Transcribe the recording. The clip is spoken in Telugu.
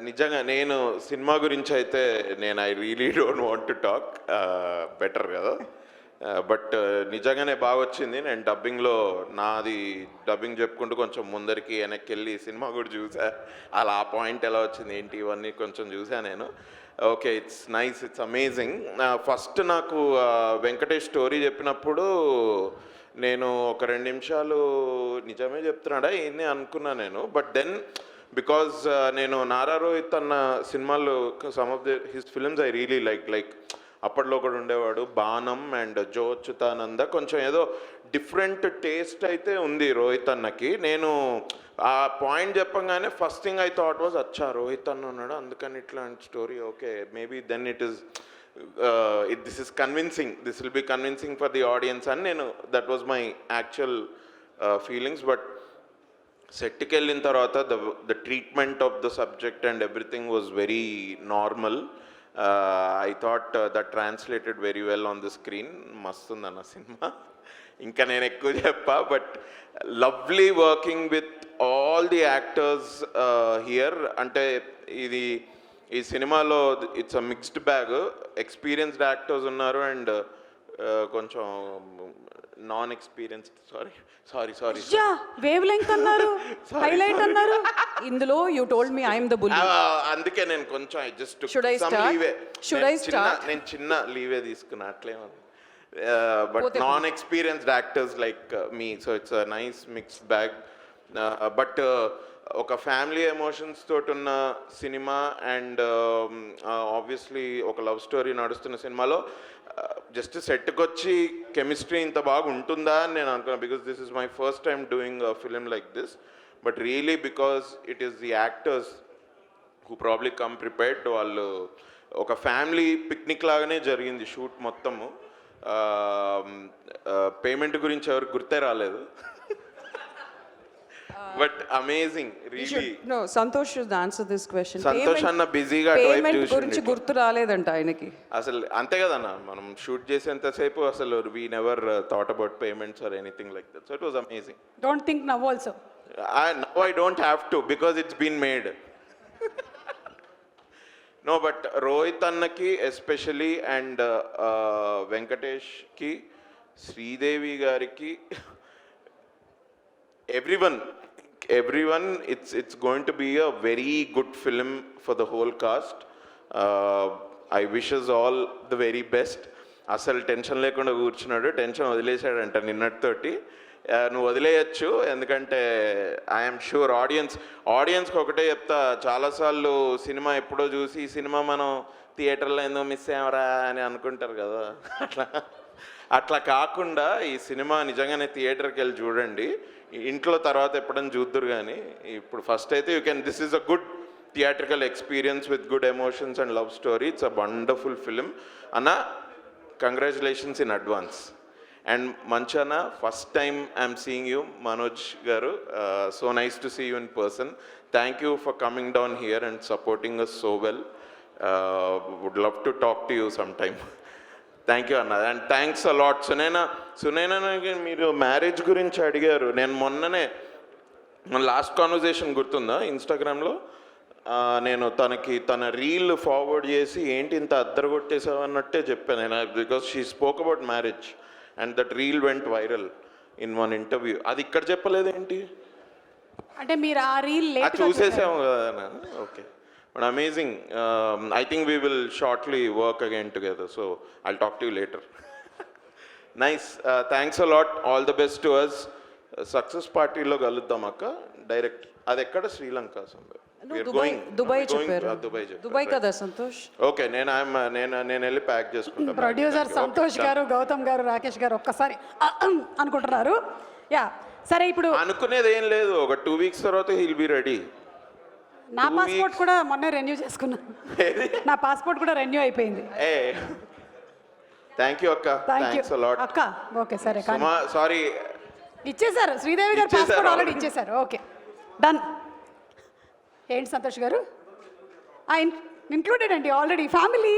నిజంగా నేను సినిమా గురించి అయితే నేను I really don't want to talk, better కదా. బట్ నిజంగానే బాగా వచ్చింది. నేను డబ్బింగ్లో నాది డబ్బింగ్ చెప్పుకుంటూ కొంచెం ముందరికి వెనక్కి వెళ్ళి సినిమా కూడా చూసా. అలా ఆ పాయింట్ ఎలా వచ్చింది ఏంటి ఇవన్నీ కొంచెం చూసా నేను. Okay, it's nice, it's amazing. First నాకు వెంకటేష్ స్టోరీ చెప్పినప్పుడు నేను ఒక 2 నిమిషాలు నిజమే చెప్తున్నాడా ఏంది అనుకున్నా నేను. బట్ దెన్ బికాజ్ నేను నారా రోహిత్ అన్న సినిమాలు some of his films I really like అప్పట్లో కూడా ఉండేవాడు. బాణం అండ్ జో అచ్యుతానంద కొంచెం ఏదో డిఫరెంట్ టేస్ట్ అయితే ఉంది రోహిత్ అన్నకి. నేను ఆ పాయింట్ చెప్పగానే first thing I thought was అచ్చా రోహిత్ అన్న ఉన్నాడు అందుకని ఇట్లాంటి story, okay maybe then it is this is convincing, this will be convincing for the audience అని నేను, that was my actual feelings. But సెట్కి వెళ్ళిన తర్వాత the treatment of the subject and everything was very normal. I thought that translated very well on the screen. మస్తుందన్న సినిమా, ఇంకా నేను ఎక్కువ చెప్పా. But lovely working with all the actors here. అంటే ఈ సినిమాలో it's a mixed bag. Experienced actors ఉన్నారు అండ్ కొంచెం non experienced, sorry wavelength అన్నారు, హైలైట్ అన్నారు. ఇందులో you told me I am the bully. అందుకే నేను కొంచెం జస్ట్ నేను చిన్న లీవే తీసుకున్నా అట్లేమన్నా. But non experienced actors like me, so it's a nice mixed bag. But ఒక ఫ్యామిలీ ఎమోషన్స్ తోటి ఉన్న సినిమా అండ్ ఆబ్వియస్లీ ఒక లవ్ స్టోరీ నడుస్తున్న సినిమాలో జస్ట్ సెట్కి వచ్చి కెమిస్ట్రీ ఇంత బాగా ఉంటుందా అని నేను అనుకున్నాను. Because this is my first time doing a film like this. But really because it is the actors who probably come prepared. వాళ్ళు ఒక ఫ్యామిలీ పిక్నిక్ లాగానే జరిగింది షూట్ మొత్తము. పేమెంట్ గురించి ఎవరికి గుర్తే రాలేదు. But amazing really. No, Santosh should answer this question. Santosh అన్న బిజీగా పేమెంట్ గురించి గుర్తు రాలేదంట ఆయనకి. అసలు అంతే కదన్న, మనం షూట్ చేసేంతసేపు అసలు we never thought about payments or anything like that. So it was amazing. Don't think now also. Now I don't have to because it's been made. No, but Rohit annaki especially and Venkatesh ki, Sridevi gariki, everyone, it's going to be a very good film for the whole cast. I wish us all the very best. అసలు టెన్షన్ లేకుండా కూర్చున్నాడు, టెన్షన్ వదిలేశాడంట నిన్నటితోటి. నువ్వు వదిలేయచ్చు, ఎందుకంటే ఐఎమ్ షూర్ ఆడియన్స్కి ఒకటే చెప్తా, చాలాసార్లు సినిమా ఎప్పుడో చూసి ఈ సినిమా మనం థియేటర్లో ఎందుకు మిస్ అయ్యామరా అని అనుకుంటారు కదా. అట్లా కాకుండా ఈ సినిమా నిజంగానే థియేటర్కి వెళ్ళి చూడండి. ఇంట్లో తర్వాత ఎప్పుడైనా చూద్దురు కానీ ఇప్పుడు ఫస్ట్ అయితే this is a good theatrical experience with good emotions and love story. It's a wonderful film అన్న. Congratulations in advance. అండ్ మంచన్న, first time I'm seeing you, Manoj garu. So nice to see you in person. Thank you for coming down here and supporting us so well. Would love to talk to you some time. Thank you అన్న. And thanks a lot. సునైనాకి మీరు మ్యారేజ్ గురించి అడిగారు. నేను మొన్ననే మన లాస్ట్ కాన్వర్జేషన్ గుర్తుందా ఇన్స్టాగ్రామ్లో, నేను తన రీల్ ఫార్వర్డ్ చేసి ఏంటి ఇంత అద్దరగొట్టేసావు అన్నట్టే చెప్పాను నేను. Because she spoke about marriage and that reel went viral in one interview. అది ఇక్కడ చెప్పలేదేంటి అంటే మీరు ఆ రీల్ చూసేసాము కదా. Okay, but amazing. I think we will shortly work again together. So I'll talk to you later. Nice, thanks a lot. All the best to us. Success పార్టీలో కలుద్దాం అక్క డైరెక్ట్. అది ఎక్కడ? శ్రీలంక. దుబాయ్ కదా సంతోష్? ఓకే, నేను వెళ్ళి ప్యాక్ చేసుకుంటాను. ప్రొడ్యూసర్ సంతోష్ గారు, గౌతమ్ గారు, రాకేష్ గారు ఒక్కసారి అనుకుంటున్నారు. యా సరే, ఇప్పుడు అనుకునేది ఏం లేదు. ఒక 2 weeks తర్వాత హీల్ బి రెడీ. నా పాస్పోర్ట్ కూడా మొన్నే రెన్యూ చేసుకున్నాను. నా పాస్పోర్ట్ కూడా రెన్యూ అయిపోయింది. థ్యాంక్ యూ అక్క. థ్యాంక్స్ అ లాట్ అక్క. ఓకే సరే, సారీ ఇచ్చేసారు. శ్రీదేవి గారు పాస్పోర్ట్ ఆల్రెడీ ఇచ్చేసారు. Okay, done. ఏంటి సంతోష్ గారు? ఇంక్లూడెడ్ అండి ఆల్రెడీ ఫ్యామిలీ.